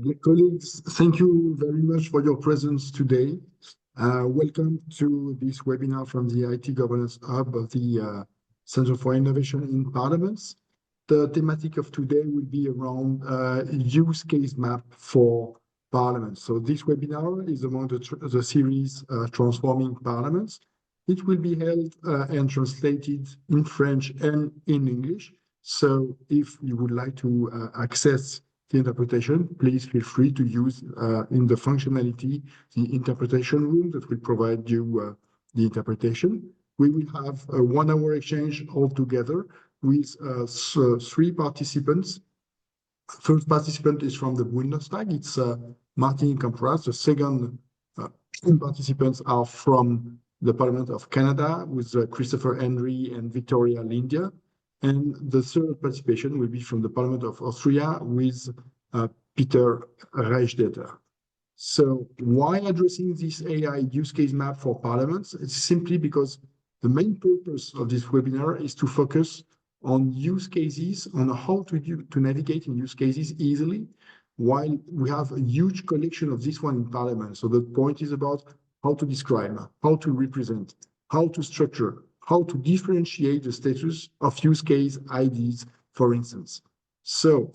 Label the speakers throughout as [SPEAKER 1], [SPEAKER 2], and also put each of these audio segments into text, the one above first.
[SPEAKER 1] Dear colleagues, thank you very much for your presence today. Welcome to this webinar from the IT Governance Hub of the Center for Innovation in Parliaments. The thematic of today will be around use case map for parliaments. So this webinar is among the series Transforming Parliaments. It will be held and translated in French and in English. So if you would like to access the interpretation, please feel free to use in the functionality the interpretation room that will provide you the interpretation. We will have a 1 hour exchange altogether with three participants. First participant is from the Bundestag. It's Martin Kamprath. The second participants are from the Parliament of Canada with Christopher Henry and Victoria Lindla. And the third participation will be from the Parliament of Austria with Peter Reichstädter. So why addressing this AI use case map for parliaments? It's simply because the main purpose of this webinar is to focus on use cases, on how to navigate in use cases easily, while we have a huge collection of this one in Parliament. So the point is about how to describe, how to represent, how to structure, how to differentiate the status of use case IDs, for instance. So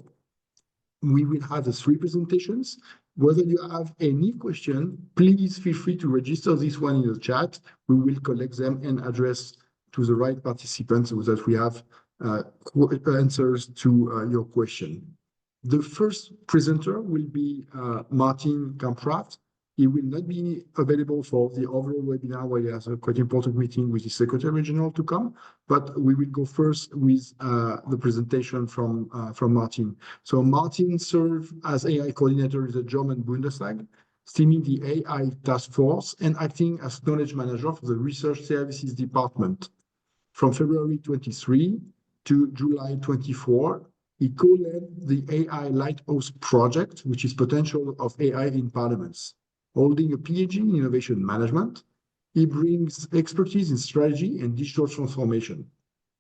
[SPEAKER 1] we will have the three presentations. Whether you have any question, please feel free to register this one in the chat. We will collect them and address to the right participants so that we have answers to your question. The first presenter will be Martin Kamprath. He will not be available for the overall webinar where he has a quite important meeting with the Secretary General to come, but we will go first with the presentation from Martin. So Martin served as AI coordinator in the German Bundestag, steaming the AI task force and acting as knowledge manager for the Research Services Department. From February 23 to July 24, he co-led the AI Lighthouse project, which is potential of AI in parliaments. Holding a PhD in innovation management, he brings expertise in strategy and digital transformation.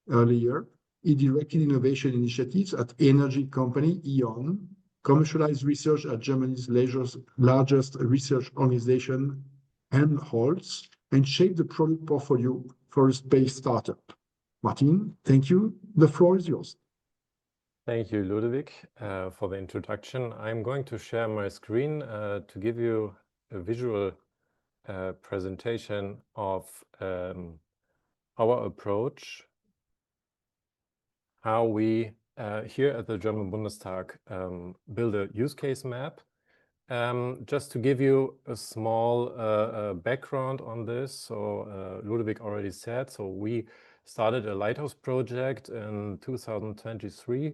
[SPEAKER 1] Earlier, he directed innovation initiatives at energy company E.ON, commercialized research at Germany's largest research organization, Helmholtz, and shaped the product portfolio for a space startup. Martin, thank you. The floor is yours.
[SPEAKER 2] Thank you, Ludovic, for the introduction. I'm going to share my screen to give you a visual presentation of our approach, how we here at the German Bundestag build a use case map. Just to give you a small background on this, so Ludovic already said, so we started a Lighthouse project in 2023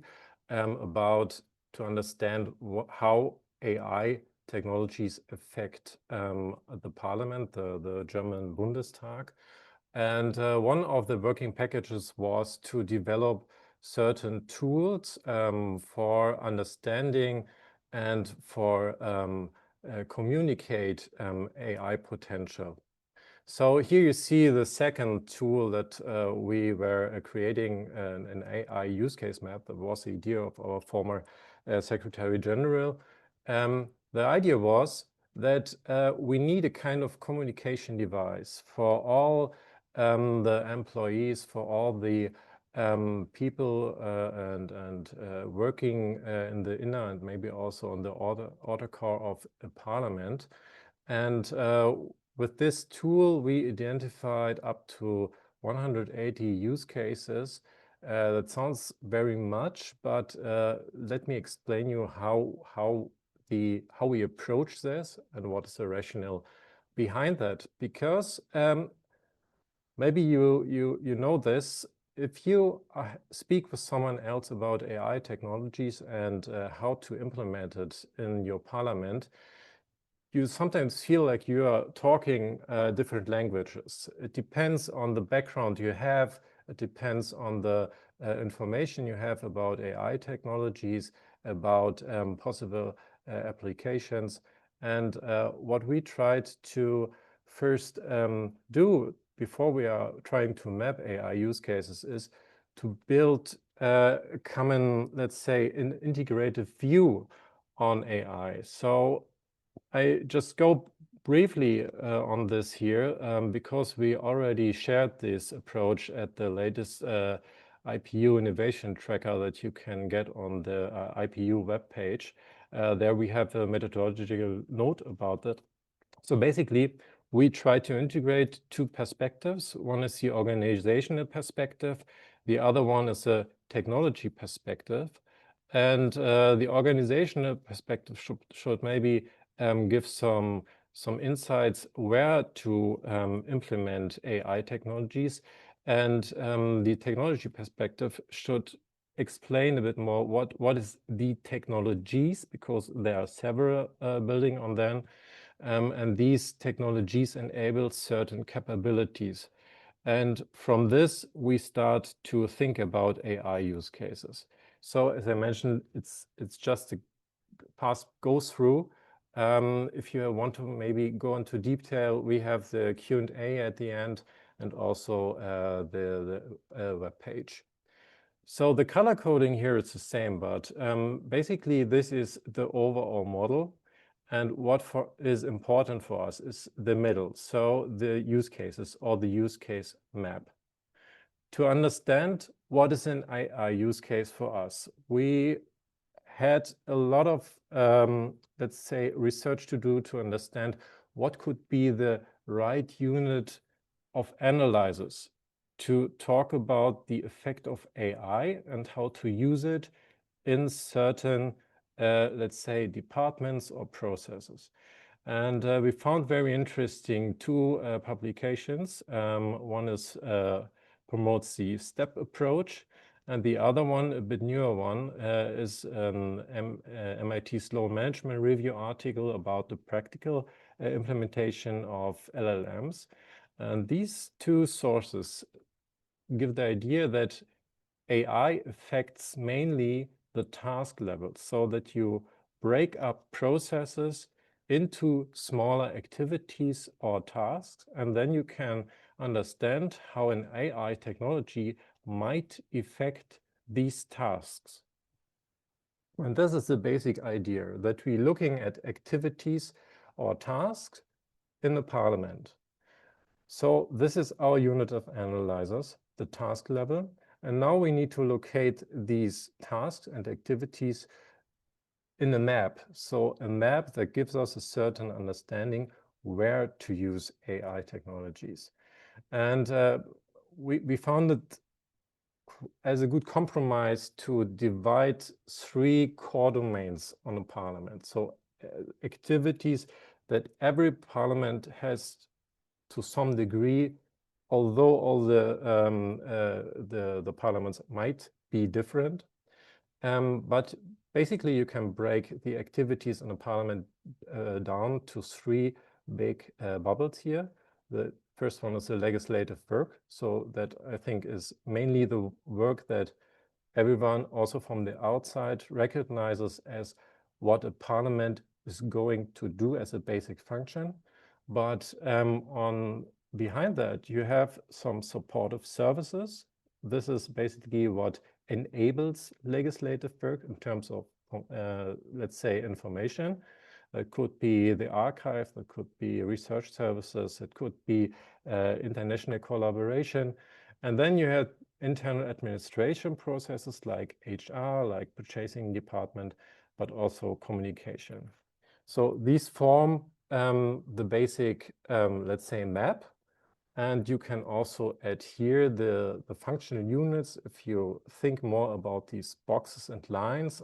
[SPEAKER 2] about to understand how AI technologies affect the parliament, the German Bundestag. And one of the working packages was to develop certain tools for understanding and for communicate AI potential. So here you see the second tool that we were creating an AI use case map. That was the idea of our former Secretary General. The idea was that we need a kind of communication device for all the employees, for all the people and working in the inner and maybe also on the outer core of a parliament. And with this tool, we identified up to 180 use cases. That sounds very much, but let me explain you how we approach this and what is the rationale behind that. Because maybe you know this, if you speak with someone else about AI technologies and how to implement it in your parliament, you sometimes feel like you are talking different languages. It depends on the background you have. It depends on the information you have about AI technologies, about possible applications. And what we tried to first do before we are trying to map AI use cases is to build a common, let's say, an integrated view on AI. So I just go briefly on this here because we already shared this approach at the latest IPU innovation tracker that you can get on the IPU webpage. There we have a methodological note about that. So basically, we try to integrate two perspectives. One is the organizational perspective. The other one is a technology perspective. And the organizational perspective should maybe give some insights where to implement AI technologies. And the technology perspective should explain a bit more what is the technologies, because there are several building on them. And these technologies enable certain capabilities. And from this, we start to think about AI use cases. So as I mentioned, it's just a pass go through. If you want to maybe go into detail, we have the Q&A at the end and also the web page. So the color coding here is the same, but basically this is the overall model. And what is important for us is the middle, so the use cases or the use case map. To understand what is an AI use case for us, we had a lot of, let's say, research to do to understand what could be the right unit of analyzers to talk about the effect of AI and how to use it in certain let's say, departments or processes. And we found very interesting two publications. One is promotes the STEP approach, and the other one, a bit newer one, is an MIT Sloan Management Review article about the practical implementation of LLMs. And these two sources give the idea that AI affects mainly the task level, so that you break up processes into smaller activities or tasks, and then you can understand how an AI technology might affect these tasks. And this is the basic idea, that we're looking at activities or tasks in the parliament. So this is our unit of analyzers, the task level. And now we need to locate these tasks and activities in a map. So a map that gives us a certain understanding where to use AI technologies. And we found it as a good compromise to divide three core domains on a parliament. So activities that every parliament has to some degree, although all the parliaments might be different. But basically you can break the activities in a parliament down to three big bubbles here. The first one is the legislative work. So that I think is mainly the work that everyone also from the outside recognizes as what a parliament is going to do as a basic function. But behind that, you have some supportive services. This is basically what enables legislative work in terms of, let's say, information. It could be the archive, it could be research services, it could be international collaboration. And then you have internal administration processes like HR, like purchasing department, but also communication. So these form the basic, let's say, map. And you can also add here the functional units if you think more about these boxes and lines,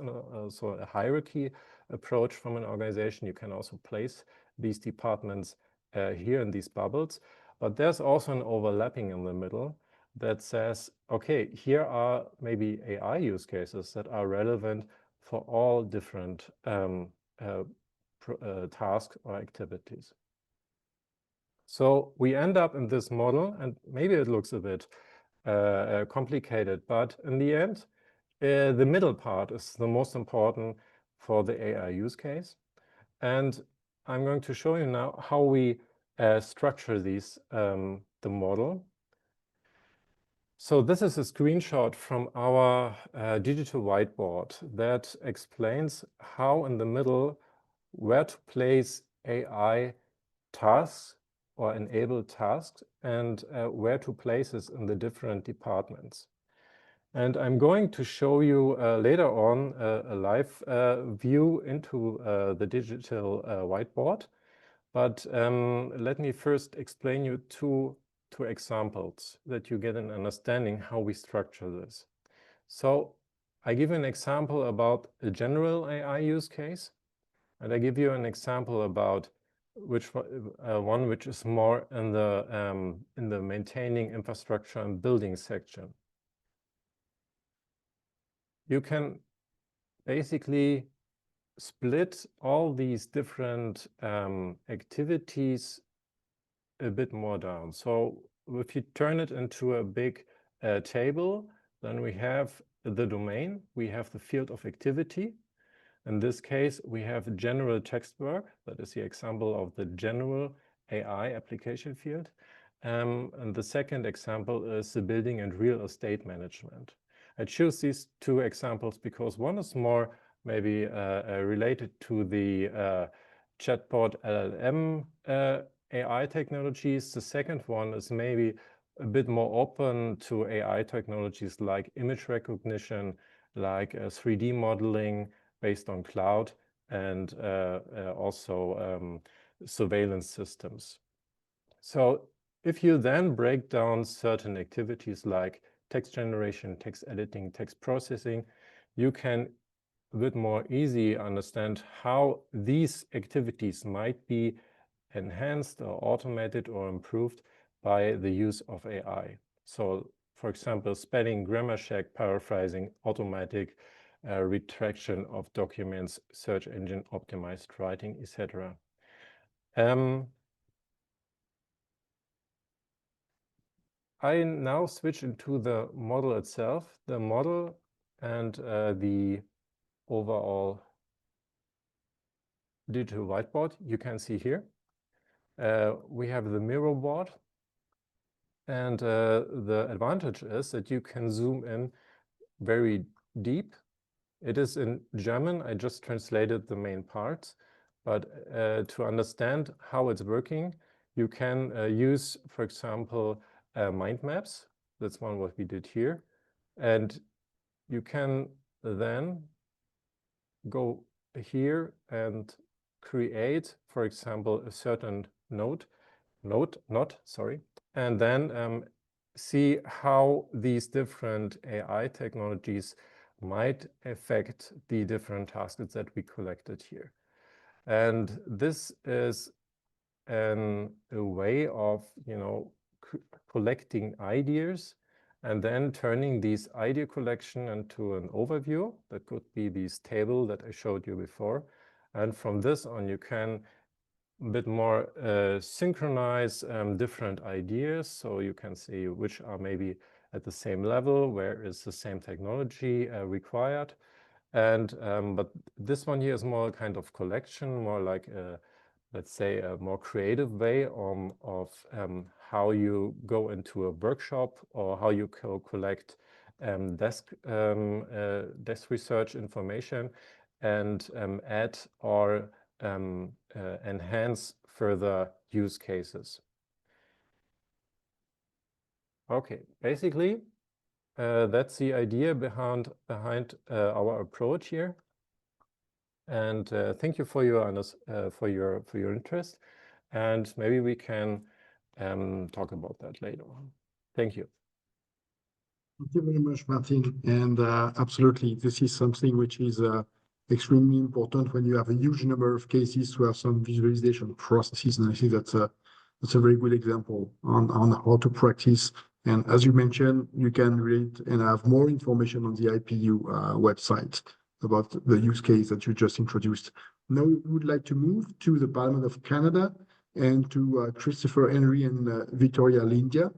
[SPEAKER 2] so a hierarchy approach from an organization. You can also place these departments here in these bubbles. But there's also an overlapping in the middle that says, okay, here are maybe AI use cases that are relevant for all different tasks or activities. So we end up in this model, and maybe it looks a bit complicated, but in the end, the middle part is the most important for the AI use case. And I'm going to show you now how we structure these, the model. So this is a screenshot from our digital whiteboard that explains how in the middle where to place AI tasks or enable tasks and where to place it in the different departments. And I'm going to show you later on a live view into the digital whiteboard. But let me first explain you two examples that you get an understanding how we structure this. So I give you an example about a general AI use case, and I give you an example about which one which is more in the maintaining infrastructure and building section. You can basically split all these different activities a bit more down. So if you turn it into a big table, then we have the domain, we have the field of activity. In this case, we have general text work. That is the example of the general AI application field. And the second example is the building and real estate management. I choose these two examples because one is more maybe related to the chatbot LLM AI technologies. The second one is maybe a bit more open to AI technologies like image recognition, like 3D modeling based on cloud, and also surveillance systems. So if you then break down certain activities like text generation, text editing, text processing, you can a bit more easy understand how these activities might be enhanced or automated or improved by the use of AI. So, for example, spelling, grammar check, paraphrasing, automatic retraction of documents, search engine optimized writing, etc. I now switch into the model itself, the model and the overall digital whiteboard you can see here. We have the mirror board, and the advantage is that you can zoom in very deep. It is in German. I just translated the main parts, but to understand how it's working, you can use, for example, mind maps. That's one what we did here. And you can then go here and create, for example, a certain node, and then see how these different AI technologies might affect the different tasks that we collected here. And this is a way of, collecting ideas and then turning these idea collection into an overview. That could be this table that I showed you before. And from this on, you can a bit more synchronize different ideas. So you can see which are maybe at the same level, where is the same technology required. And but this one here is more a kind of collection, more like a, let's say, a more creative way of how you go into a workshop or how you collect desk research information and add or enhance further use cases. Okay, basically, that's the idea behind our approach here. And thank you for your interest. And maybe we can talk about that later on. Thank you.
[SPEAKER 1] Thank you very much, Martin. And absolutely, this is something which is extremely important when you have a huge number of cases to have some visualization processes. And I think that's a very good example on how to practice. And as you mentioned, you can read and have more information on the IPU website about the use case that you just introduced. Now we would like to move to the Parliament of Canada and to Christopher Henry and Victoria Lindla.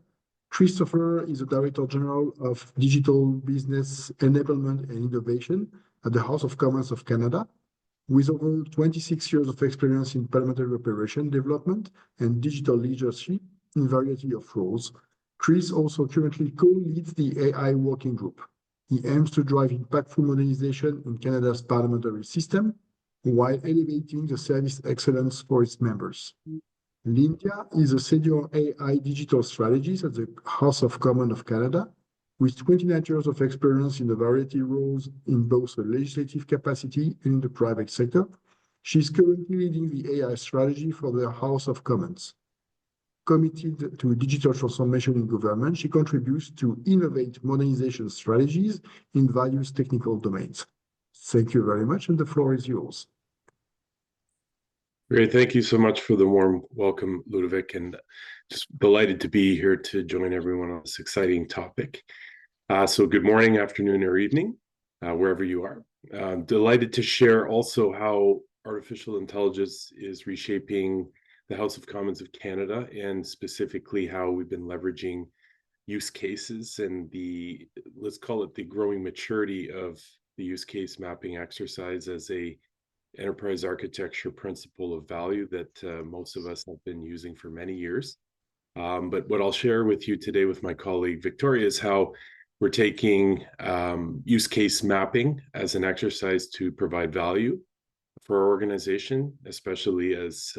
[SPEAKER 1] Christopher is the Director General of Digital Business Enablement and Innovation at the House of Commons of Canada, with over 26 years of experience in parliamentary operation development and digital leadership in a variety of roles. Chris also currently co-leads the AI working group. He aims to drive impactful modernization in Canada's parliamentary system while elevating the service excellence for its members. Lindla is a senior AI digital strategist at the House of Commons of Canada, with 29 years of experience in a variety of roles in both the legislative capacity and in the private sector. She is currently leading the AI strategy for the House of Commons. Committed to digital transformation in government, she contributes to innovate modernization strategies in various technical domains. Thank you very much, and the floor is yours.
[SPEAKER 3] Great. Thank you so much for the warm welcome, Ludovic, and just delighted to be here to join everyone on this exciting topic. So good morning, afternoon, or evening, wherever you are. Delighted to share also how artificial intelligence is reshaping the House of Commons of Canada, and specifically how we've been leveraging use cases and the, let's call it the growing maturity of the use case mapping exercise as a enterprise architecture principle of value that most of us have been using for many years. But what I'll share with you today with my colleague Victoria is how we're taking use case mapping as an exercise to provide value for our organization, especially as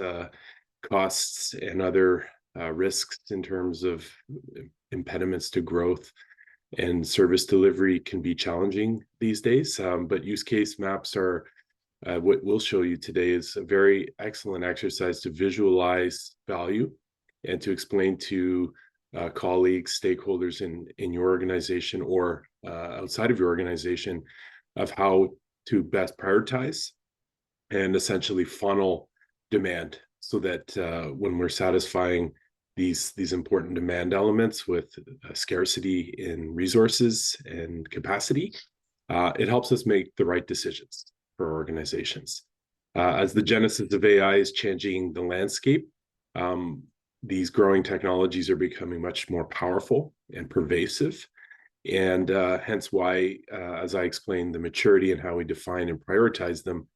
[SPEAKER 3] costs and other risks in terms of impediments to growth and service delivery can be challenging these days. But use case maps are what we'll show you today is a very excellent exercise to visualize value and to explain to colleagues, stakeholders in your organization or outside of your organization of how to best prioritize and essentially funnel demand so that when we're satisfying these important demand elements with scarcity in resources and capacity, it helps us make the right decisions for organizations. As the genesis of AI is changing the landscape, these growing technologies are becoming much more powerful and pervasive, and hence why, as I explained, the maturity and how we define and prioritize them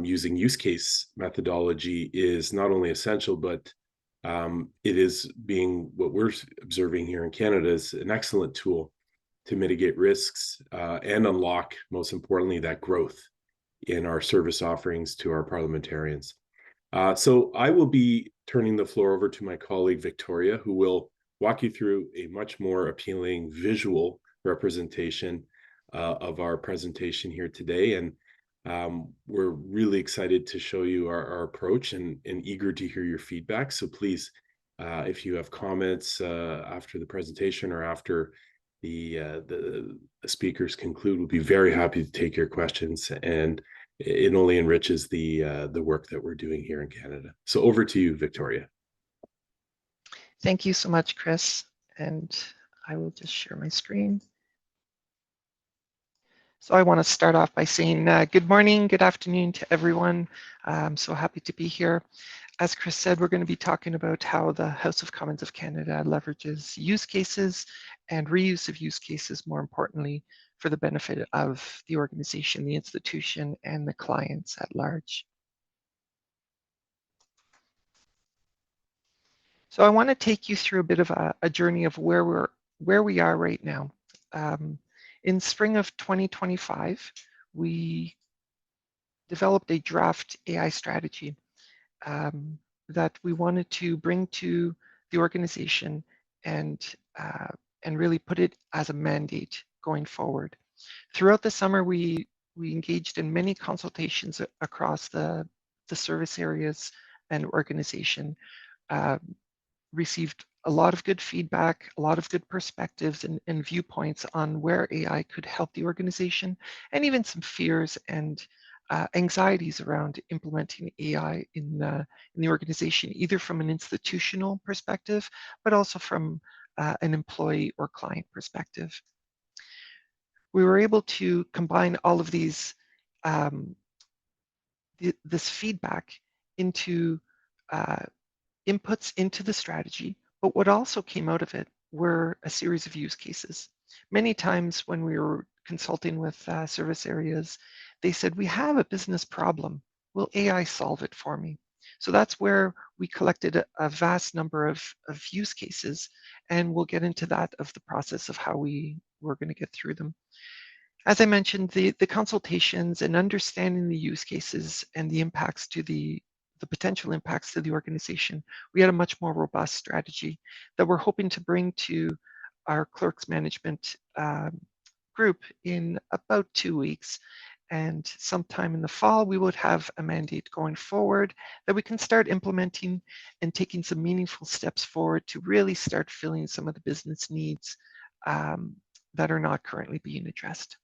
[SPEAKER 3] using use case methodology is not only essential, but it is being, what we're observing here in Canada, is an excellent tool to mitigate risks and unlock, most importantly, that growth in our service offerings to our parliamentarians. So I will be turning the floor over to my colleague, Victoria, who will walk you through a much more appealing visual representation of our presentation here today. And we're really excited to show you our approach and eager to hear your feedback. So please, if you have comments after the presentation or after the speakers conclude, we'll be very happy to take your questions, and it only enriches the work that we're doing here in Canada. So over to you, Victoria.
[SPEAKER 4] Thank you so much, Chris. And I will just share my screen. So I want to start off by saying good morning, good afternoon to everyone. I'm so happy to be here. As Chris said, we're going to be talking about how the House of Commons of Canada leverages use cases and reuse of use cases, more importantly, for the benefit of the organization, the institution, and the clients at large. So I want to take you through a bit of a journey of where we are right now. In spring of 2025, we developed a draft AI strategy that we wanted to bring to the organization and really put it as a mandate going forward. Throughout the summer, we engaged in many consultations across the service areas and organization, received a lot of good feedback, a lot of good perspectives and viewpoints on where AI could help the organization, and even some fears and anxieties around implementing AI in the organization, either from an institutional perspective, but also from an employee or client perspective. We were able to combine all of these, this feedback into inputs into the strategy, but what also came out of it were a series of use cases. Many times when we were consulting with service areas, they said, we have a business problem. Will AI solve it for me? So that's where we collected a vast number of use cases, and we'll get into that of the process of how we're going to get through them. As I mentioned, the consultations and understanding the use cases and the impacts to the potential impacts to the organization, we had a much more robust strategy that we're hoping to bring to our clerks management group in about 2 weeks. And sometime in the fall, we would have a mandate going forward that we can start implementing and taking some meaningful steps forward to really start filling some of the business needs that are not currently being addressed.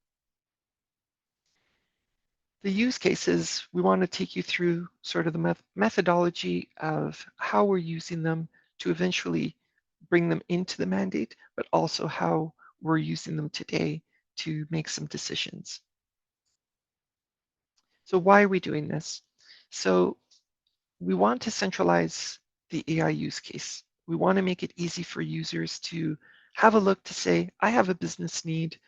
[SPEAKER 4] The use cases, we want to take you through sort of the methodology of how we're using them to eventually bring them into the mandate, but also how we're using them today to make some decisions. So why are we doing this? So we want to centralize the AI use case. We want to make it easy for users to have a look to say, I have a business need.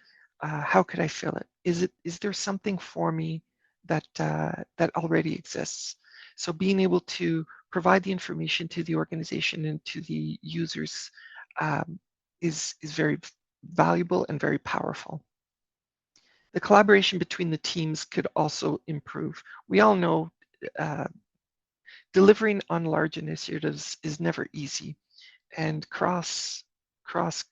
[SPEAKER 4] How could I fill it? Is there something for me that that already exists? So being able to provide the information to the organization and to the users is very valuable and very powerful. The collaboration between the teams could also improve. We all know delivering on large initiatives is never easy, and cross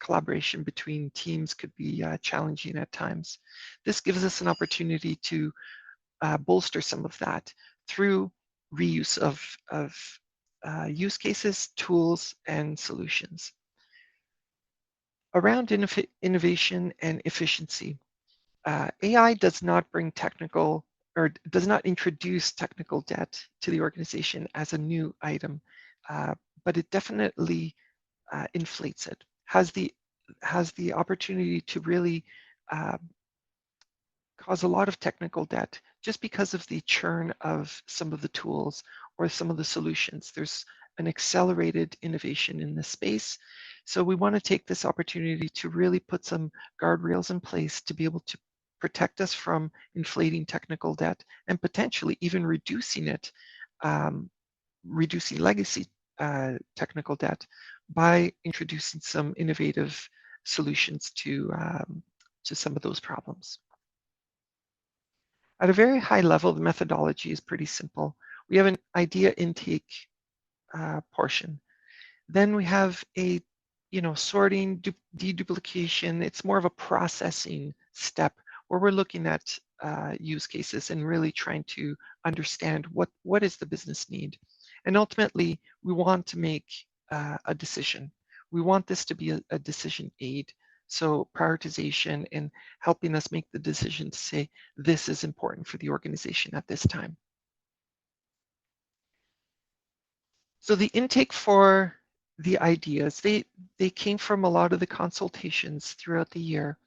[SPEAKER 4] collaboration between teams could be challenging at times. This gives us an opportunity to bolster some of that through reuse of use cases, tools, and solutions. Around innovation and efficiency, AI does not bring technical or does not introduce technical debt to the organization as a new item, but it definitely inflates it, has the opportunity to really cause a lot of technical debt just because of the churn of some of the tools or some of the solutions. There's an accelerated innovation in this space. So we want to take this opportunity to really put some guardrails in place to be able to protect us from inflating technical debt and potentially even reducing it, reducing legacy technical debt by introducing some innovative solutions to some of those problems. At a very high level, the methodology is pretty simple. We have an idea intake portion. Then we have a sorting, deduplication. It's more of a processing step where we're looking at use cases and really trying to understand what is the business need. And ultimately, we want to make a decision. We want this to be a decision aid. So prioritization and helping us make the decision to say, this is important for the organization at this time. So the intake for the ideas, they came from a lot of the consultations throughout the year,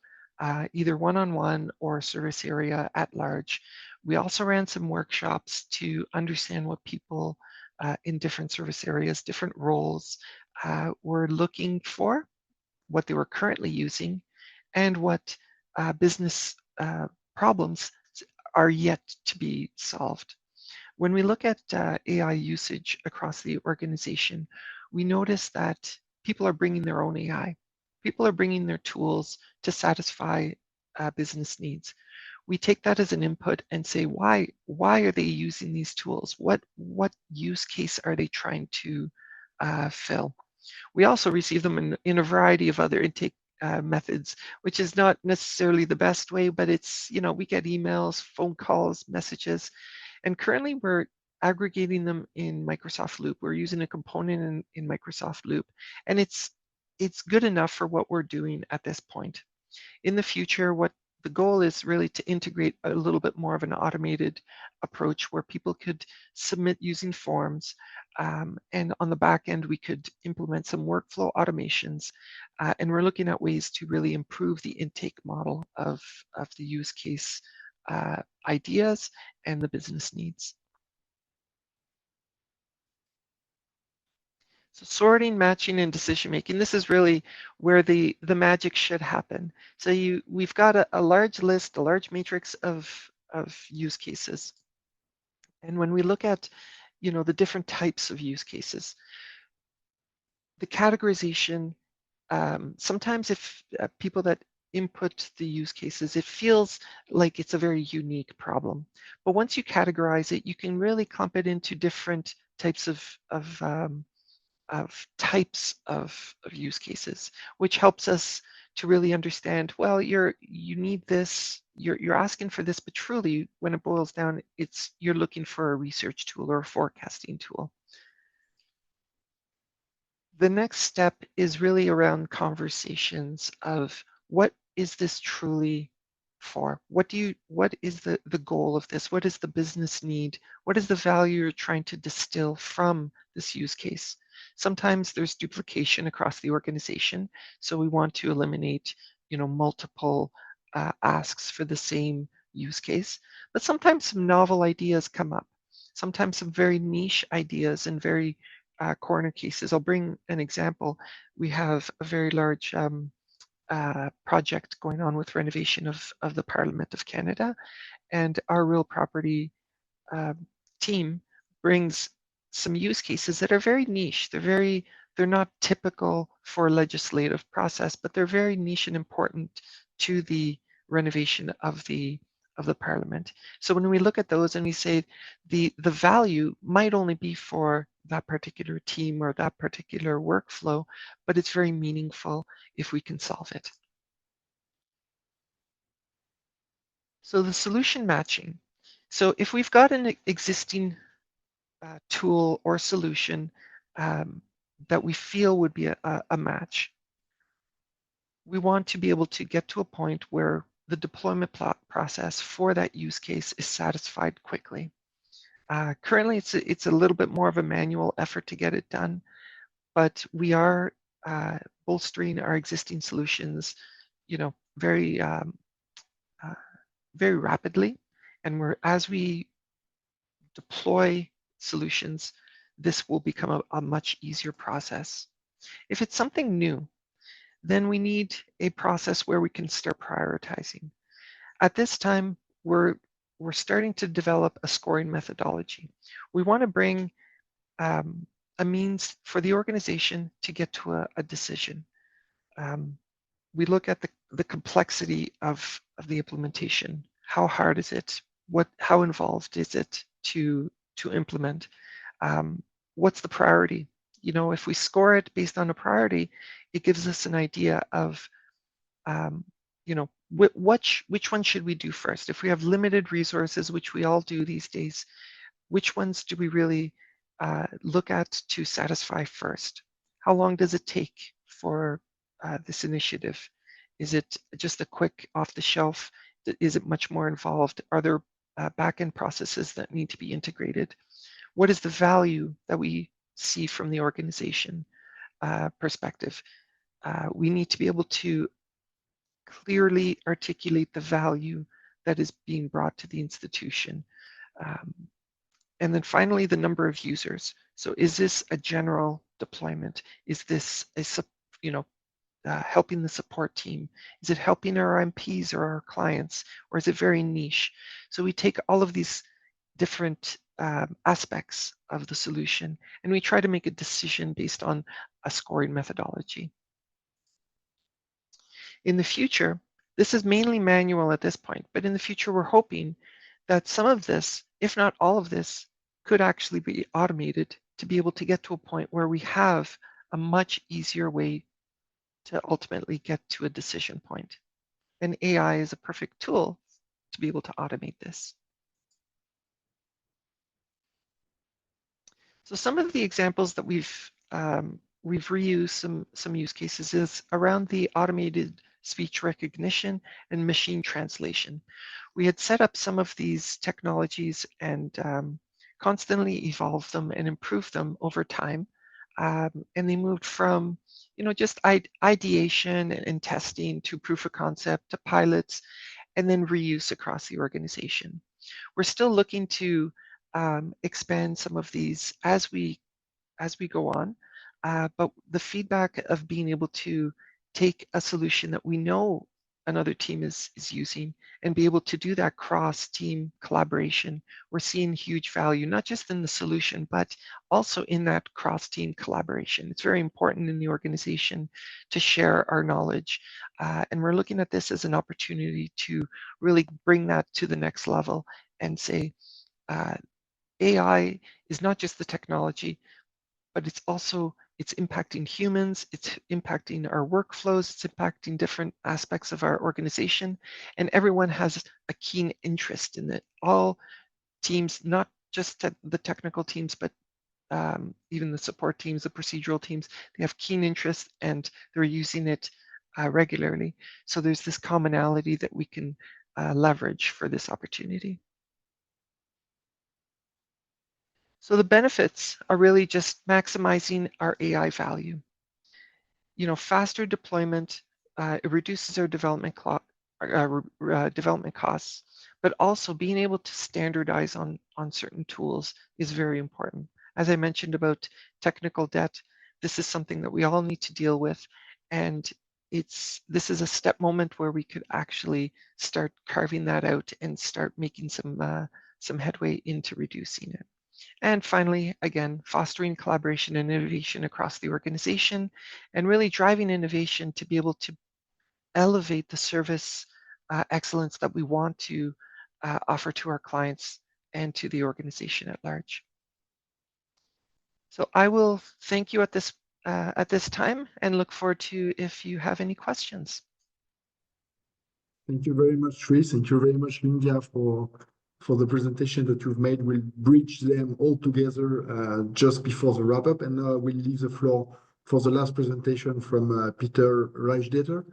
[SPEAKER 4] either one-on-one or service area at large. We also ran some workshops to understand what people in different service areas, different roles were looking for, what they were currently using, and what business problems are yet to be solved. When we look at AI usage across the organization, we notice that people are bringing their own AI. People are bringing their tools to satisfy business needs. We take that as an input and say, why are they using these tools? What use case are they trying to fill? We also receive them in a variety of other intake methods, which is not necessarily the best way, but it's, we get emails, phone calls, messages, and currently we're aggregating them in Microsoft Loop. We're using a component in Microsoft Loop, and it's good enough for what we're doing at this point. In the future, what the goal is really to integrate a little bit more of an automated approach where people could submit using forms, and on the back end we could implement some workflow automations, and we're looking at ways to really improve the intake model of the use case ideas and the business needs. So sorting, matching, and decision making, this is really where the magic should happen. So we've got a large list, a large matrix of use cases. And when we look at the different types of use cases. The categorization, sometimes if people that input the use cases, it feels like it's a very unique problem. But once you categorize it, you can really clump it into different types of types of use cases, which helps us to really understand, well, you need this, you're asking for this, but truly when it boils down, you're looking for a research tool or a forecasting tool. The next step is really around conversations of what is this truly for? What is the goal of this? What is the business need? What is the value you're trying to distill from this use case? Sometimes there's duplication across the organization, so we want to eliminate, multiple asks for the same use case. But sometimes some novel ideas come up. Sometimes some very niche ideas and very corner cases. I'll bring an example. We have a very large project going on with renovation of the Parliament of Canada, and our real property team brings some use cases that are very niche. They're not typical for a legislative process, but they're very niche and important to the renovation of the Parliament. So when we look at those and we say the value might only be for that particular team or that particular workflow, but it's very meaningful if we can solve it. So the solution matching. So if we've got an existing tool or solution that we feel would be a match, we want to be able to get to a point where the deployment process for that use case is satisfied quickly. Currently, it's a little bit more of a manual effort to get it done, but we are bolstering our existing solutions, very very rapidly. And as we deploy solutions, this will become a much easier process. If it's something new, then we need a process where we can start prioritizing. At this time, we're starting to develop a scoring methodology. We want to bring a means for the organization to get to a decision. We look at the complexity of the implementation. How hard is it? How involved is it to implement? What's the priority? If we score it based on a priority, it gives us an idea of, which one should we do first? If we have limited resources, which we all do these days, which ones do we really look at to satisfy first? How long does it take for this initiative? Is it just a quick off-the-shelf? Is it much more involved? Are there back-end processes that need to be integrated? What is the value that we see from the organization perspective? We need to be able to clearly articulate the value that is being brought to the institution. And then finally, the number of users. So is this a general deployment? Is this helping the support team? Is it helping our MPs or our clients? Or is it very niche? So we take all of these different aspects of the solution and we try to make a decision based on a scoring methodology. In the future, this is mainly manual at this point, but in the future, we're hoping that some of this, if not all of this, could actually be automated to be able to get to a point where we have a much easier way to ultimately get to a decision point. And AI is a perfect tool to be able to automate this. So some of the examples that we've reused some use cases is around the automated speech recognition and machine translation. We had set up some of these technologies and constantly evolved them and improved them over time. And they moved from, just ideation and testing to proof of concept to pilots and then reuse across the organization. We're still looking to expand some of these as we go on, but the feedback of being able to take a solution that we know another team is using, and be able to do that cross-team collaboration. We're seeing huge value, not just in the solution, but also in that cross-team collaboration. It's very important in the organization to share our knowledge. And we're looking at this as an opportunity to really bring that to the next level and say, AI is not just the technology, but it's impacting humans, it's impacting our workflows, it's impacting different aspects of our organization, and everyone has a keen interest in it. All teams, not just the technical teams, but even the support teams, the procedural teams, they have keen interest and they're using it regularly. So there's this commonality that we can leverage for this opportunity. So the benefits are really just maximizing our AI value. You know, faster deployment, it reduces our development costs, but also being able to standardize on certain tools is very important. As I mentioned about technical debt, this is something that we all need to deal with, and this is a step moment where we could actually start carving that out and start making some headway into reducing it. And finally, again, fostering collaboration and innovation across the organization and really driving innovation to be able to elevate the service excellence that we want to offer to our clients and to the organization at large. So I will thank you at this time and look forward to if you have any questions.
[SPEAKER 1] Thank you very much, Tris. Thank you very much, Lindla, for the presentation that you've made. We'll bridge them all together just before the wrap up, and now we'll leave the floor for the last presentation from Peter Reichstädter.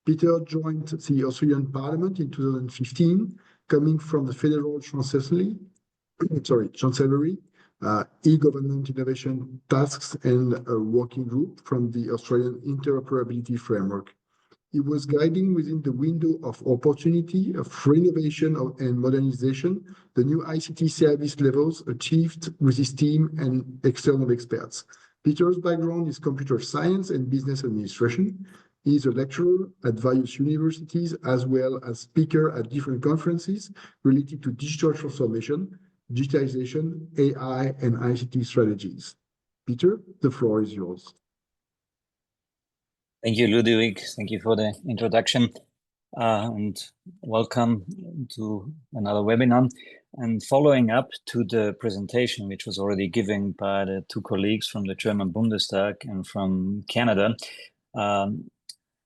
[SPEAKER 1] Peter joined the Austrian Parliament in 2015, coming from the Federal Chancellery, e-government innovation tasks and a working group from the Austrian Inter-Parliamentary framework. He was guiding within the window of opportunity of renovation and modernization the new ICT service levels achieved with his team and external experts. Peter's background is computer science and business administration. He is a lecturer at various universities as well as speaker at different conferences related to digital transformation, digitalization, AI, and ICT strategies. Peter, the floor is yours.
[SPEAKER 5] Thank you, Ludovic. Thank you for the introduction and welcome to another webinar. And following up to the presentation, which was already given by the two colleagues from the German Bundestag and from Canada,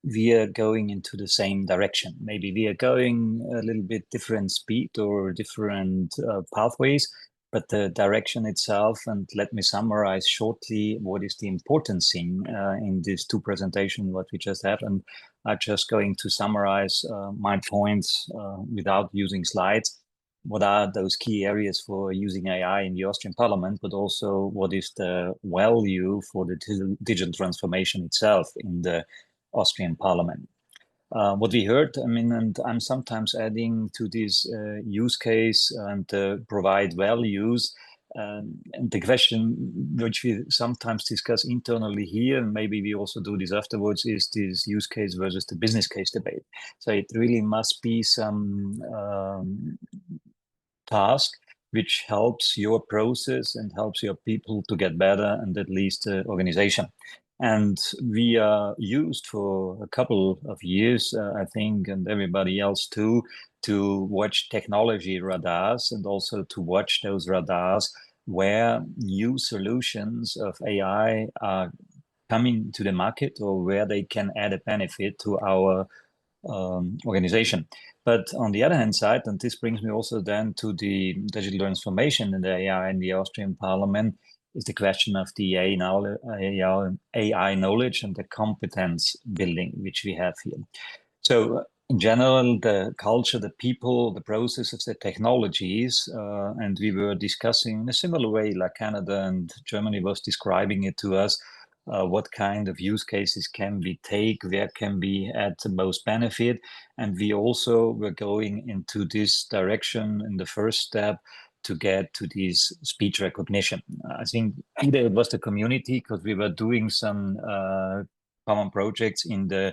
[SPEAKER 5] we are going into the same direction. Maybe we are going a little bit different speed or different pathways, but the direction itself, and let me summarize shortly what is the important thing in these two presentations, what we just had. And I'm just going to summarize my points without using slides. What are those key areas for using AI in the Austrian Parliament, but also what is the value for the digital transformation itself in the Austrian Parliament. What we heard, I mean, and I'm sometimes adding to this use case and provide values. And the question which we sometimes discuss internally here, and maybe we also do this afterwards, is this use case versus the business case debate. So it really must be some task which helps your process and helps your people to get better and at least the organization. And we are used for a couple of years, I think, and everybody else too, to watch technology radars and also to watch those radars where new solutions of AI are coming to the market or where they can add a benefit to our organization. But on the other hand side, and this brings me also then to the digital transformation in the AI in the Austrian Parliament, is the question of the AI knowledge and the competence building, which we have here. So in general, the culture, the people, the processes, the technologies, and we were discussing in a similar way like Canada and Germany was describing it to us, what kind of use cases can we take, where can we add the most benefit. And we also were going into this direction in the first step to get to this speech recognition. I think either it was the community because we were doing some common projects in the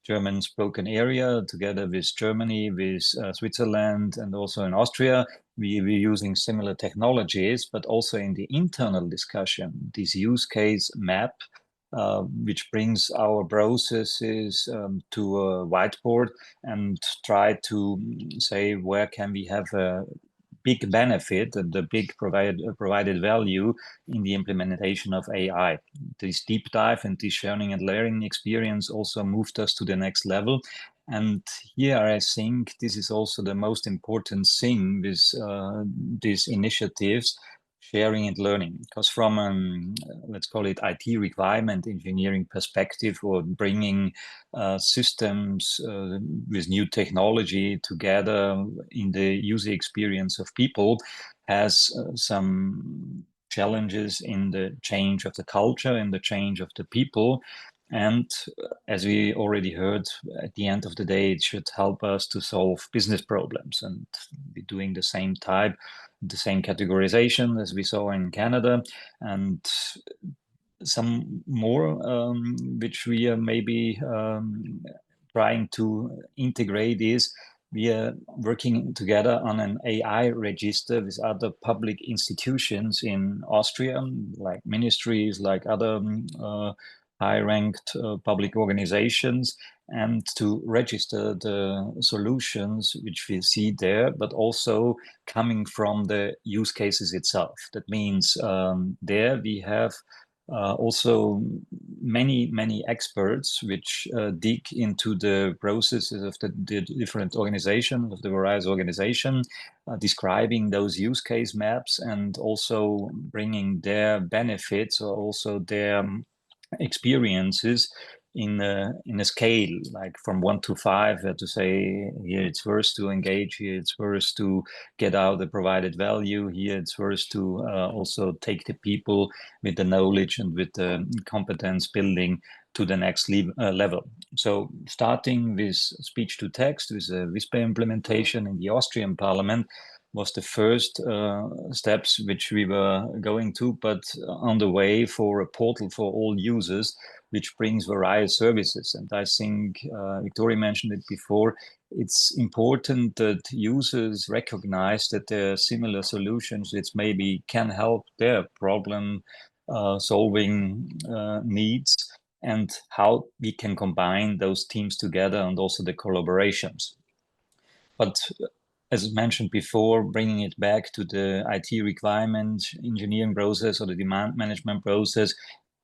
[SPEAKER 5] German-spoken area, together with Germany, with Switzerland, and also in Austria. We're using similar technologies, but also in the internal discussion, this use case map, which brings our processes to a whiteboard and try to say where can we have a big benefit, the big provided value in the implementation of AI. This deep dive and this learning and learning experience also moved us to the next level. And here I think this is also the most important thing with these initiatives, sharing and learning, because from let's call it IT requirement engineering perspective, or bringing systems with new technology together in the user experience of people, has some challenges in the change of the culture, in the change of the people. And as we already heard, at the end of the day, it should help us to solve business problems, and be doing the same type, the same categorization as we saw in Canada, and some more which we are maybe trying to integrate is we are working together on an AI register with other public institutions in Austria, like ministries, like other high-ranked public organizations, and to register the solutions which we see there, but also coming from the use cases itself. That means there we have also many experts which dig into the processes of the different organizations, of the various organizations, describing those use case maps, and also bringing their benefits, or also their experiences in a scale, like from 1 to 5, to say here it's worth to engage, here it's worth to get out the provided value, here it's worth to also take the people with the knowledge and with the competence building to the next level. So starting with speech to text, with a WISPA implementation in the Austrian Parliament, was the first steps which we were going to, but on the way for a portal for all users, which brings various services. And I think Victoria mentioned it before, it's important that users recognize that there are similar solutions which maybe can help their problem solving needs, and how we can combine those teams together, and also the collaborations. But as mentioned before, bringing it back to the IT requirement engineering process or the demand management process,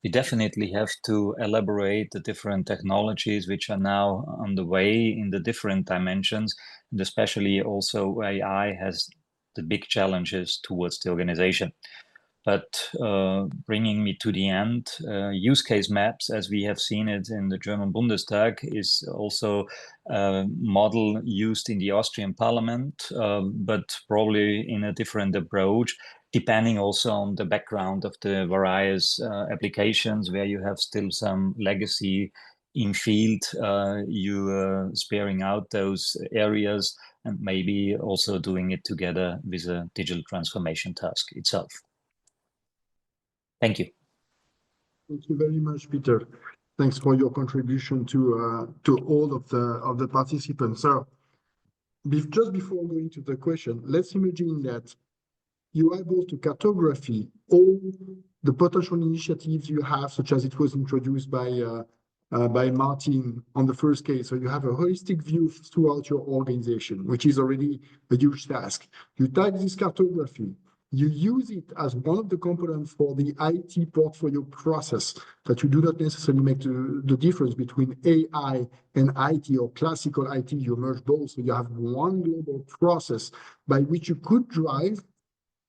[SPEAKER 5] we definitely have to elaborate the different technologies which are now on the way in the different dimensions, and especially also AI has the big challenges towards the organization. But bringing me to the end, use case maps, as we have seen it in the German Bundestag, is also a model used in the Austrian Parliament, but probably in a different approach, depending also on the background of the various applications, where you have still some legacy in field, you sparing out those areas, and maybe also doing it together with a digital transformation task itself. Thank you.
[SPEAKER 1] Thank you very much, Peter. Thanks for your contribution to all of the participants. So, just before going to the question, let's imagine that you are able to cartography all the potential initiatives you have, such as it was introduced by Martin on the first case. So you have a holistic view throughout your organization, which is already a huge task. You type this cartography. You use it as one of the components for the IT portfolio process, that you do not necessarily make the difference between AI and IT or classical IT. You merge both, so you have one global process by which you could drive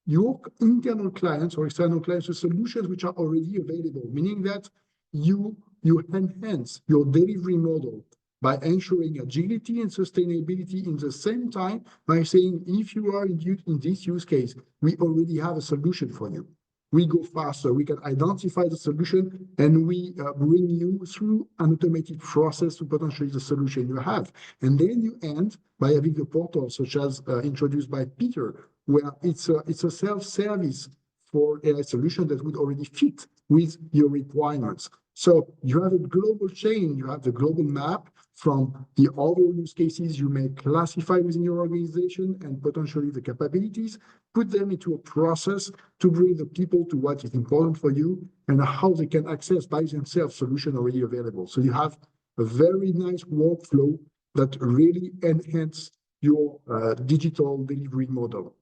[SPEAKER 1] your internal clients or external clients to solutions which are already available, meaning that you enhance your delivery model by ensuring agility and sustainability in the same time, by saying, if you are in this use case, we already have a solution for you. We go faster, we can identify the solution, and we bring you through an automated process to potentially the solution you have. And then you end by having a portal such as introduced by Peter, where it's a self-service for a solution that would already fit with your requirements. So you have a global chain, you have the global map, from the overall use cases you may classify within your organization and potentially the capabilities, put them into a process to bring the people to what is important for you and how they can access by themselves solution already available. So you have a very nice workflow that really enhance your digital delivery model.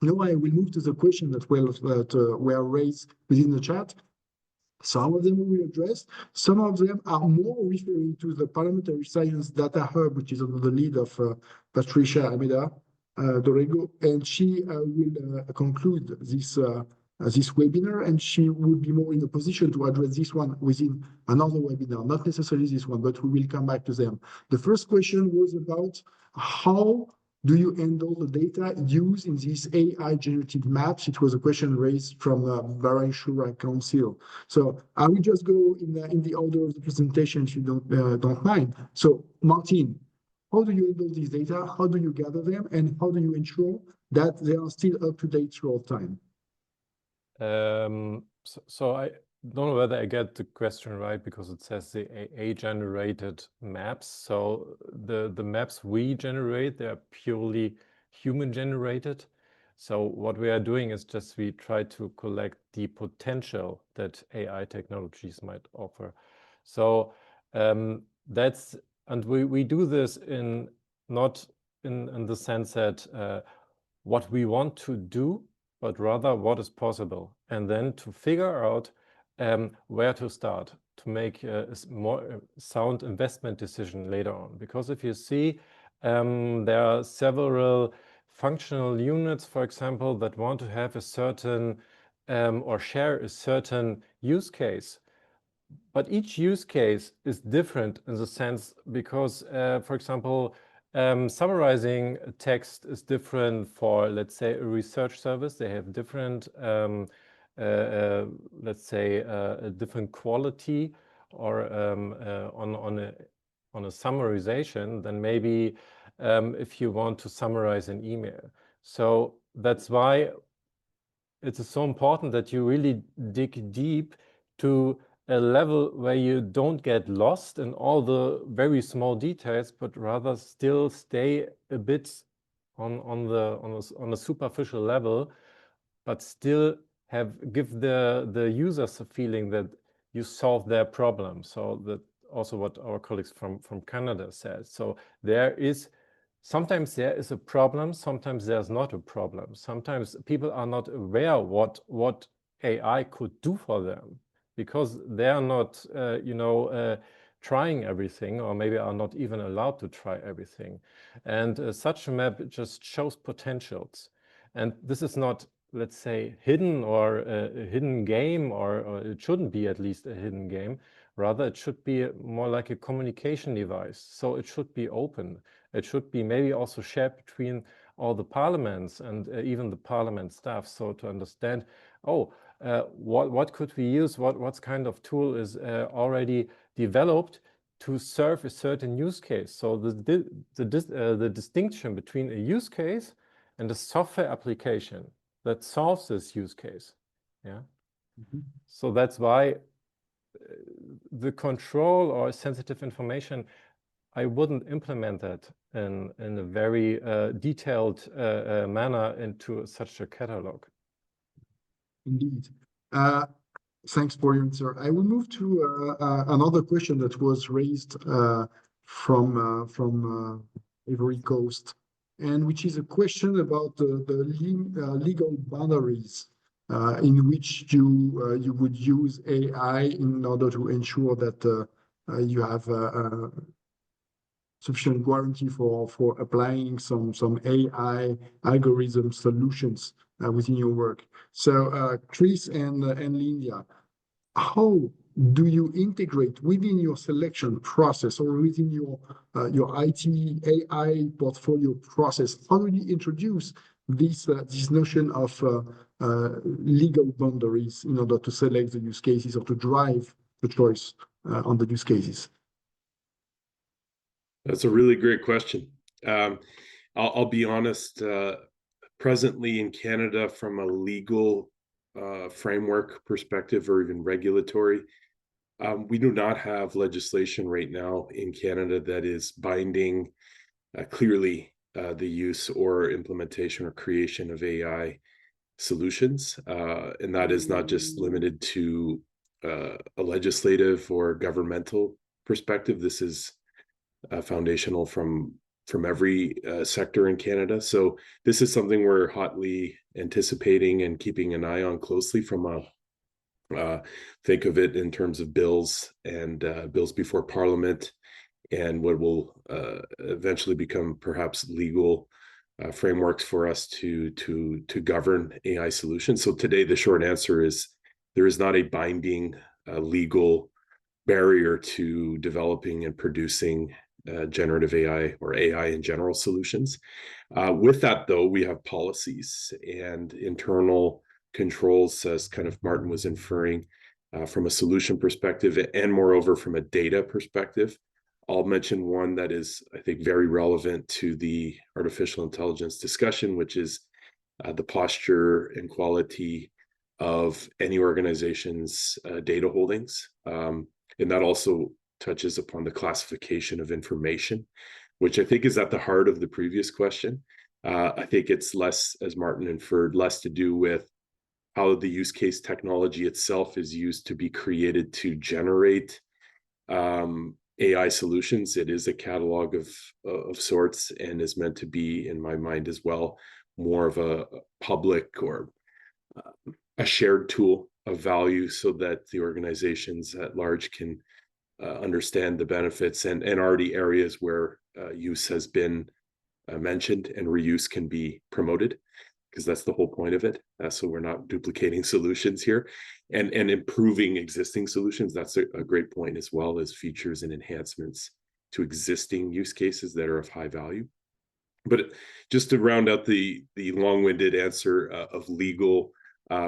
[SPEAKER 1] Now I will move to the question that were raised within the chat. Some of them we will address. Some of them are more referring to the Parliamentary Science Data Hub, which is under the lead of Patricia Almeida Dorego, and she will conclude this webinar, and she will be more in a position to address this one within another webinar, not necessarily this one, but we will come back to them. The first question was about how do you handle the data used in these AI generated maps? It was a question raised from Bahrain Shura Council. So I will just go in the order of the presentation if you don't mind. So Martin, how do you handle these data? How do you gather them? And how do you ensure that they are still up to date throughout time?
[SPEAKER 2] So I don't know whether I get the question right, because it says the AI-generated maps. So the maps we generate, they are purely human-generated. So what we are doing is just we try to collect the potential that AI technologies might offer. So and we do this not in the sense that what we want to do, but rather what is possible, and then to figure out where to start to make a more sound investment decision later on. Because if you see, there are several functional units, for example, that want to have a certain or share a certain use case. But each use case is different in the sense because, for example, summarizing a text is different for, let's say, a research service. They have different, let's say, a different quality or on a summarization than maybe if you want to summarize an email. So that's why it is so important that you really dig deep to a level where you don't get lost in all the very small details, but rather still stay a bit on a superficial level, but still give the users a feeling that you solve their problem. So that also what our colleagues from Canada said. So sometimes there is a problem, sometimes there's not a problem. Sometimes people are not aware what AI could do for them, because they are not, trying everything, or maybe are not even allowed to try everything. And such a map just shows potentials. And this is not, let's say, hidden or a hidden game, or it shouldn't be at least a hidden game. Rather, it should be more like a communication device. So it should be open. It should be maybe also shared between all the parliaments and even the parliament staff. So to understand, what could we use? What kind of tool is already developed to serve a certain use case? So the distinction between a use case and a software application that solves this use case. Yeah. Mm-hmm. So that's why the control or sensitive information, I wouldn't implement that in a very detailed manner into such a catalog.
[SPEAKER 1] Indeed. Thanks for your answer. I will move to another question that was raised from Ivory Coast, and which is a question about the legal boundaries in which you would use AI in order to ensure that you have sufficient guarantee for applying some AI algorithm solutions within your work. So Chris and Lindla, how do you integrate within your selection process or within your IT AI portfolio process? How do you introduce this notion of legal boundaries in order to select the use cases or to drive the choice on the use cases?
[SPEAKER 3] That's a really great question. I'll be honest, presently in Canada, from a legal framework perspective or even regulatory, We do not have legislation right now in Canada that is binding clearly the use or implementation or creation of AI solutions. And that is not just limited to a legislative or governmental perspective. This is foundational from every sector in Canada. So this is something we're hotly anticipating and keeping an eye on closely from a think of it in terms of bills and bills before Parliament and what will eventually become perhaps legal frameworks for us to govern AI solutions. So today, the short answer is there is not a binding legal barrier to developing and producing generative AI or AI in general solutions. With that, though, we have policies and internal controls, as kind of Martin was inferring, from a solution perspective, and moreover from a data perspective. I'll mention one that is, I think, very relevant to the artificial intelligence discussion, which is the posture and quality of any organization's data holdings. And that also touches upon the classification of information, which I think is at the heart of the previous question. I think it's less, as Martin inferred, less to do with how the use case technology itself is used to be created to generate AI solutions. It is a catalog of sorts and is meant to be, in my mind as well, more of a public or a shared tool of value so that the organizations at large can understand the benefits and already areas where use has been mentioned and reuse can be promoted, because that's the whole point of it. So we're not duplicating solutions here and improving existing solutions. That's a great point, as well as features and enhancements to existing use cases that are of high value. But just to round out the long-winded answer of legal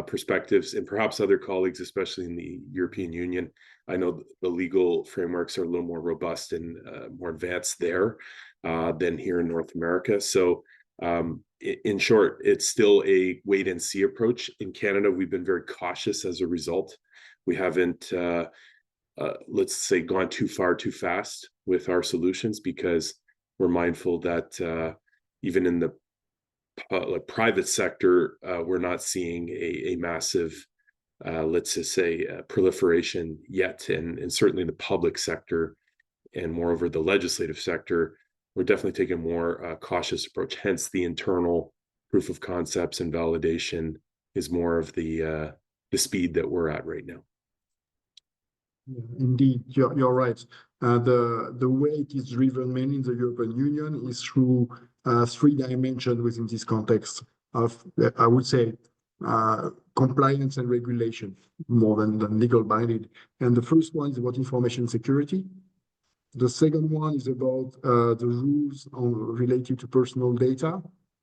[SPEAKER 3] perspectives, and perhaps other colleagues, especially in the European Union, I know the legal frameworks are a little more robust and more advanced there than here in North America. So in short, it's still a wait and see approach. In Canada, we've been very cautious as a result. We haven't, let's say, gone too far too fast with our solutions, because we're mindful that even in the private sector, we're not seeing a massive, let's just say, proliferation yet. And certainly in the public sector, and moreover the legislative sector, we're definitely taking a more cautious approach. Hence, the internal proof of concepts and validation is more of the speed that we're at right now.
[SPEAKER 1] Yeah, indeed, you're right. The way it is driven mainly in the European Union is through 3 dimensions within this context of, I would say, compliance and regulation more than legal binding. And the first one is about information security. The second one is about the rules related to personal data.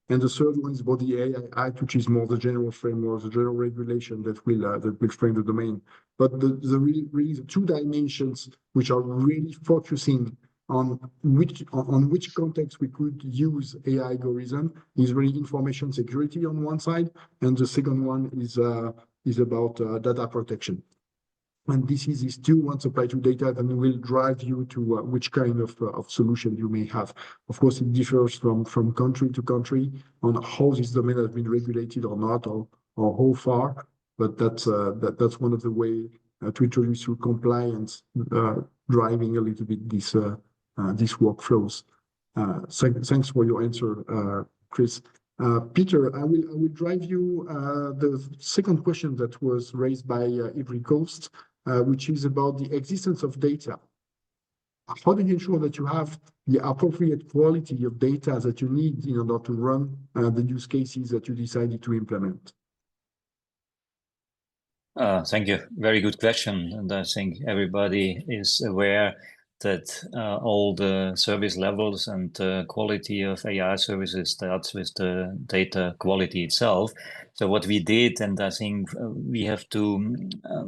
[SPEAKER 1] And the third one is about the AI Act, which is more the general framework, the general regulation that will frame the domain. But really the 2 dimensions which are really focusing on which context we could use AI algorithm is really information security on one side, and the second one is about data protection. And this is these 2 ones apply to data, then will drive you to which kind of solution you may have. Of course, it differs from country to country on how this domain has been regulated or not, or how far. But that's one of the way to introduce through compliance, driving a little bit these workflows. Thanks for your answer, Chris. Peter, I will drive you the second question that was raised by Ivory Coast, which is about the existence of data. How do you ensure that you have the appropriate quality of data that you need in order to run the use cases that you decided to implement?
[SPEAKER 5] Thank you. Very good question. And I think everybody is aware that all the service levels and quality of AI services starts with the data quality itself. So what we did, and I think we have to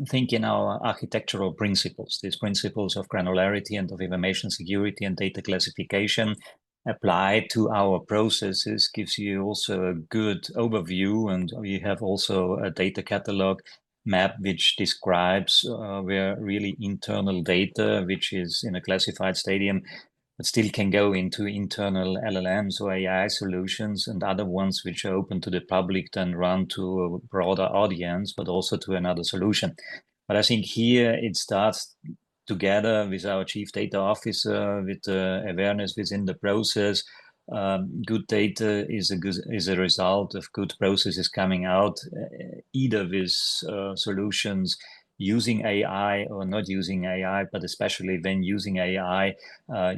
[SPEAKER 5] think in our architectural principles, these principles of granularity and of information security and data classification applied to our processes gives you also a good overview. And we have also a data catalog map which describes where really internal data, which is in a classified stadium, but still can go into internal LLMs or AI solutions, and other ones which are open to the public then run to a broader audience, but also to another solution. But I think here it starts together with our chief data officer, with the awareness within the process. Good data is a result of good processes coming out, either with solutions using AI or not using AI, but especially when using AI,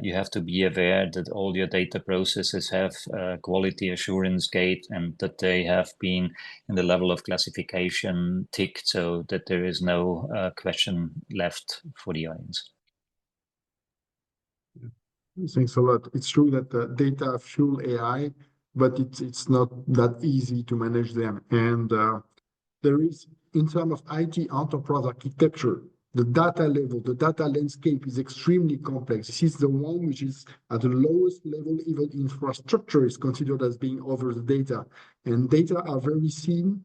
[SPEAKER 5] you have to be aware that all your data processes have quality assurance gate, and that they have been in the level of classification ticked, so that there is no question left for the audience.
[SPEAKER 1] Thanks a lot. It's true that data fuel AI, but it's not that easy to manage them. And there is, in terms of IT enterprise architecture, the data level, the data landscape is extremely complex. This is the one which is at the lowest level. Even infrastructure is considered as being over the data. And data are very seen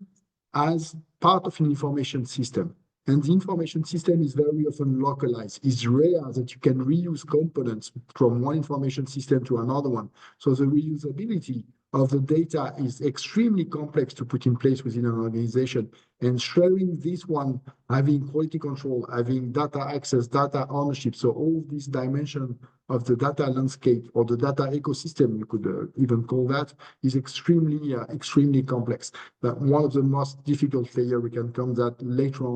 [SPEAKER 1] as part of an information system. And the information system is very often localized. It's rare that you can reuse components from one information system to another one. So the reusability of the data is extremely complex to put in place within an organization. And sharing this one, having quality control, having data access, data ownership, so all these dimensions of the data landscape or the data ecosystem, you could even call that, is extremely complex. But one of the most difficult layers, we can come that later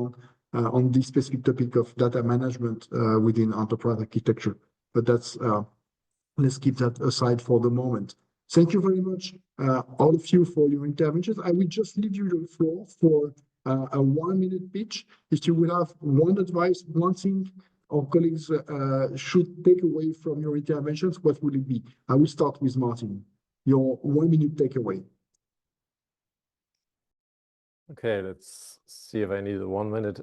[SPEAKER 1] on this specific topic of data management within enterprise architecture. But that's let's keep that aside for the moment. Thank you very much, all of you, for your interventions. I will just leave you the floor for a 1-minute pitch. If you will have one advice, one thing our colleagues should take away from your interventions, what would it be? I will start with Martin. Your 1-minute takeaway.
[SPEAKER 2] Okay, let's see if I need a 1 minute.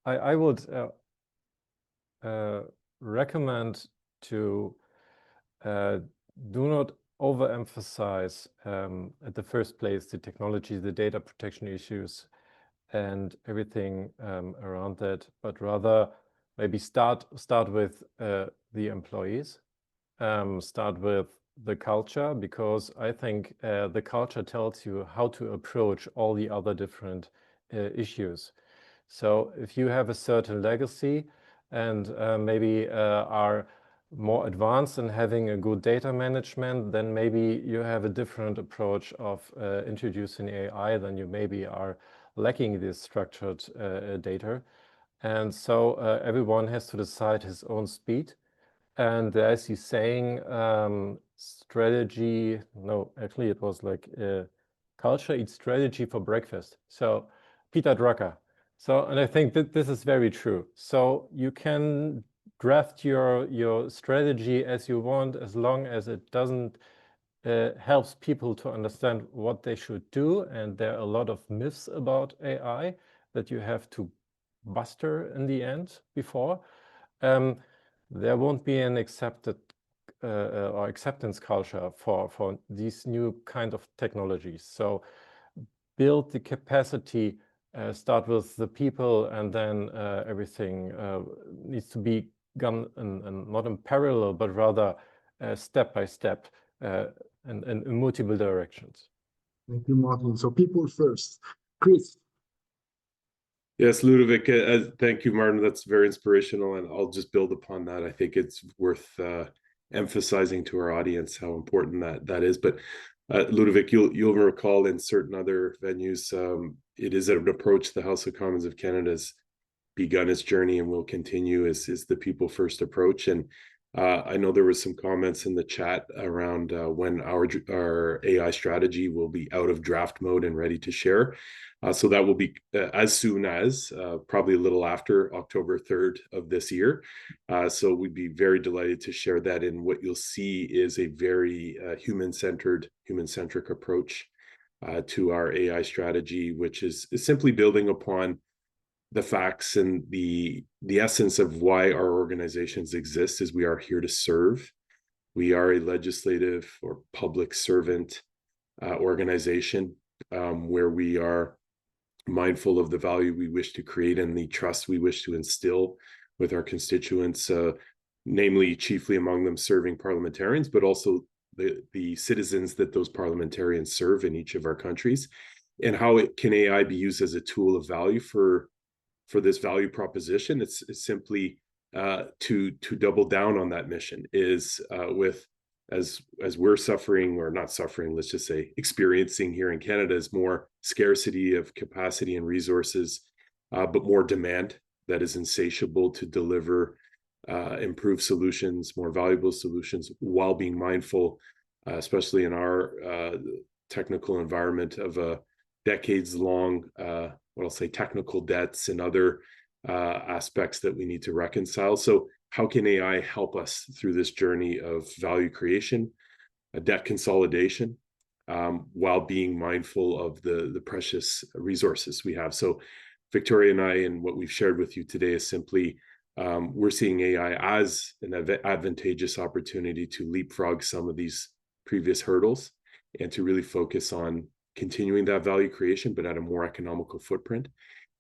[SPEAKER 2] I would recommend to do not overemphasize at the first place the technology, the data protection issues, and everything around that, but rather maybe start with the employees, start with the culture, because I think the culture tells you how to approach all the other different issues. So if you have a certain legacy and maybe are more advanced in having a good data management, then maybe you have a different approach of introducing AI than you maybe are lacking this structured data. And so everyone has to decide his own speed. And as he's saying, strategy, no, actually it was like culture eats strategy for breakfast. So Peter Drucker. So, and I think that this is very true. So you can draft your strategy as you want, as long as it doesn't helps people to understand what they should do. And there are a lot of myths about AI that you have to buster in the end before. There won't be an accepted or acceptance culture for these new kind of technologies. So build the capacity, start with the people, and then everything needs to be gone and not in parallel, but rather step by step and in multiple directions.
[SPEAKER 1] Thank you, Martin. So people first. Chris.
[SPEAKER 3] Yes, Ludovic, thank you, Martin. That's very inspirational, and I'll just build upon that. I think it's worth emphasizing to our audience how important that is. But Ludovic, you'll recall in certain other venues, it is an approach the House of Commons of Canada has begun its journey and will continue is the people first approach. And I know there was some comments in the chat around when our AI strategy will be out of draft mode and ready to share. So that will be as soon as probably a little after October 3rd of this year. So we'd be very delighted to share that. And what you'll see is a very human-centric approach to our AI strategy, which is simply building upon the facts and the essence of why our organizations exist. Is we are here to serve. We are a legislative or public servant organization where we are mindful of the value we wish to create and the trust we wish to instill with our constituents, namely chiefly among them serving parliamentarians, but also the citizens that those parliamentarians serve in each of our countries, and how can AI be used as a tool of value for this value proposition. It's simply to double down on that mission is with as we're suffering, or not suffering, let's just say experiencing here in Canada, is more scarcity of capacity and resources, but more demand that is insatiable to deliver improved solutions, more valuable solutions, while being mindful, especially in our technical environment, of a decades-long, what I'll say, technical debts and other aspects that we need to reconcile. So how can AI help us through this journey of value creation, debt consolidation, while being mindful of the precious resources we have? So Victoria and I, and what we've shared with you today, is simply we're seeing AI as an advantageous opportunity to leapfrog some of these previous hurdles and to really focus on continuing that value creation, but at a more economical footprint,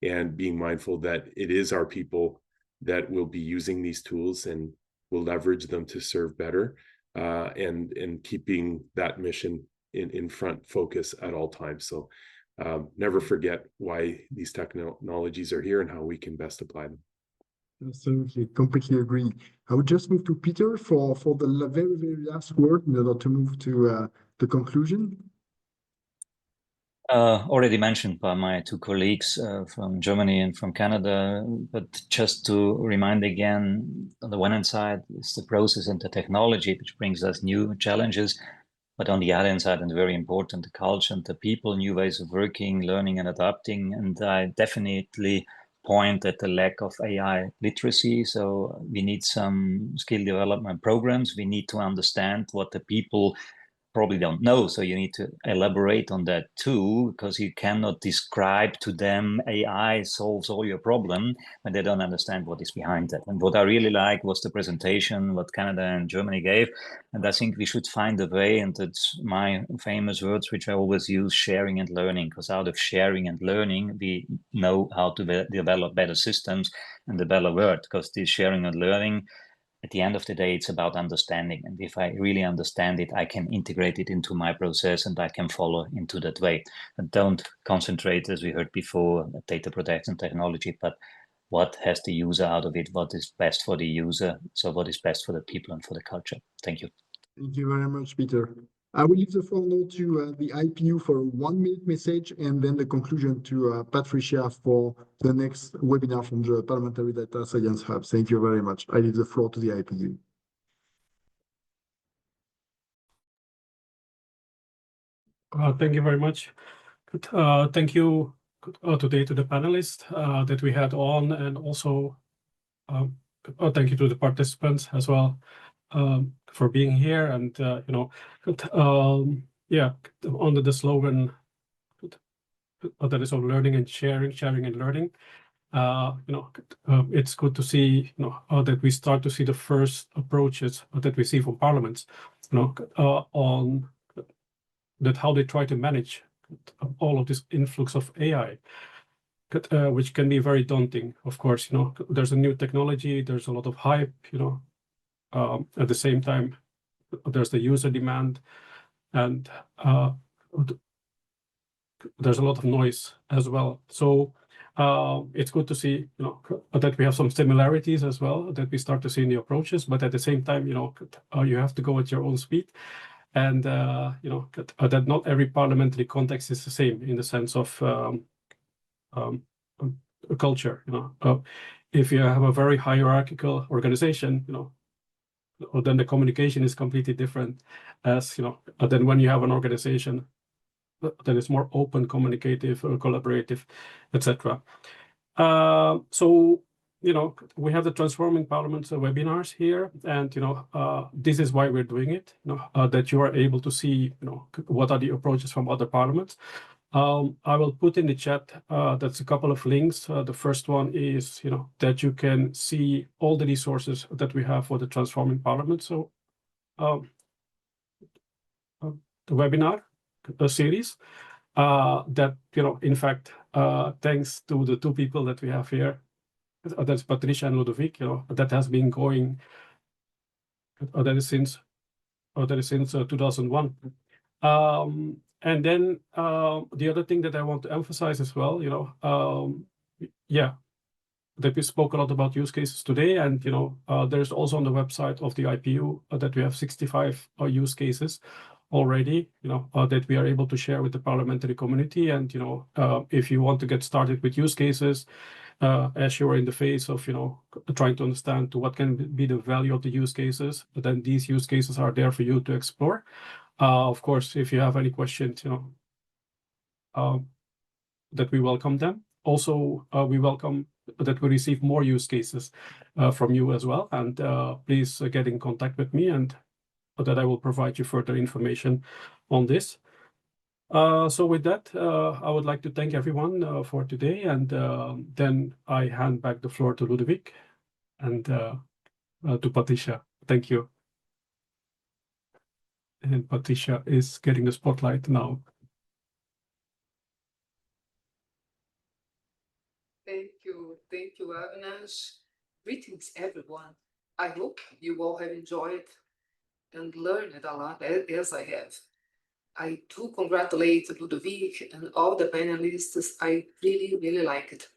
[SPEAKER 3] and being mindful that it is our people that will be using these tools and will leverage them to serve better, and keeping that mission in front focus at all times. So never forget why these technologies are here and how we can best apply them.
[SPEAKER 1] Absolutely, completely agree. I would just move to Peter for the very, very last word in order to move to the conclusion.
[SPEAKER 5] Already mentioned by my two colleagues from Germany and from Canada, but just to remind again, on the one hand side, it's the process and the technology which brings us new challenges, but on the other hand side, and very important, the culture and the people, new ways of working, learning and adapting. And I definitely point at the lack of AI literacy. So we need some skill development programs. We need to understand what the people probably don't know. So you need to elaborate on that too, because you cannot describe to them AI solves all your problem when they don't understand what is behind that. And what I really like was the presentation, what Canada and Germany gave. And I think we should find a way, and that's my famous words, which I always use, sharing and learning, because out of sharing and learning, we know how to develop better systems and a better world, because this sharing and learning, at the end of the day, it's about understanding. And if I really understand it, I can integrate it into my process and I can follow into that way. And don't concentrate, as we heard before, data protection technology, but what has the user out of it? What is best for the user? So what is best for the people and for the culture? Thank you.
[SPEAKER 1] Thank you very much, Peter. I will leave the floor now to the IPU for a 1-minute message, and then the conclusion to Patricia for the next webinar from the Parliamentary Data Science Hub. Thank you very much. I leave the floor to the IPU.
[SPEAKER 6] Thank you very much. Good. Thank you today to the panelists that we had on, and also thank you to the participants as well for being here. And yeah, under the slogan that is of learning and sharing, sharing and learning. It's good to see that we start to see the first approaches that we see from parliaments, on that how they try to manage all of this influx of AI, which can be very daunting. Of course, there's a new technology, there's a lot of hype, at the same time, there's the user demand, and there's a lot of noise as well. So it's good to see, that we have some similarities as well, that we start to see in the approaches, but at the same time, you have to go at your own speed. And, that not every parliamentary context is the same in the sense of culture. If you have a very hierarchical organization, then the communication is completely different as, than when you have an organization that is more open, communicative, or collaborative, etc. So, we have the Transforming Parliaments webinars here, and this is why we're doing it. That you are able to see, what are the approaches from other parliaments. I will put in the chat. That's a couple of links. The first one is, that you can see all the resources that we have for the Transforming Parliament. So, the webinar series. that, in fact, thanks to the two people that we have here, that's Patricia and Ludovic, that has been going, that is since 2001. And then the other thing that I want to emphasize as well, that we spoke a lot about use cases today, and there's also on the website of the IPU that we have 65 use cases already, that we are able to share with the parliamentary community. And if you want to get started with use cases, as you are in the phase of trying to understand to what can be the value of the use cases, then these use cases are there for you to explore. Of course, if you have any questions, that we welcome them. Also, we welcome that we receive more use cases from you as well. And please get in contact with me, and that I will provide you further information on this. So with that, I would like to thank everyone for today. And then I hand back the floor to Ludovic and to Patricia. Thank you. And Patricia is getting the spotlight now.
[SPEAKER 7] Thank you, Avinash. Greetings, everyone. I hope you all have enjoyed and learned a lot, as I have. I do congratulate Ludovic and all the panelists. I really like it.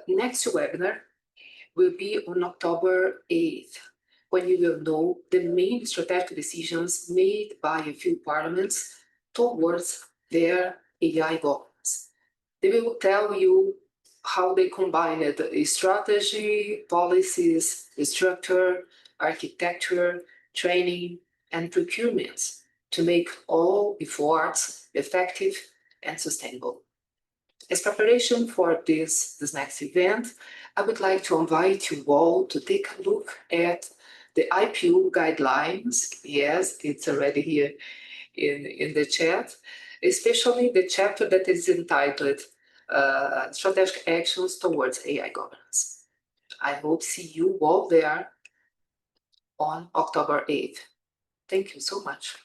[SPEAKER 7] Next webinar will be on October 8th, when you will know the main strategic decisions made by a few parliaments towards their AI governance. They will tell you how they combined strategy, policies, structure, architecture, training, and procurements to make all efforts effective and sustainable. As preparation for this next event, I would like to invite you all to take a look at the IPU guidelines. Yes, it's already here in the chat, especially the chapter that is entitled Strategic Actions Towards AI Governance. I hope to see you all there on October 8th. Thank you so much.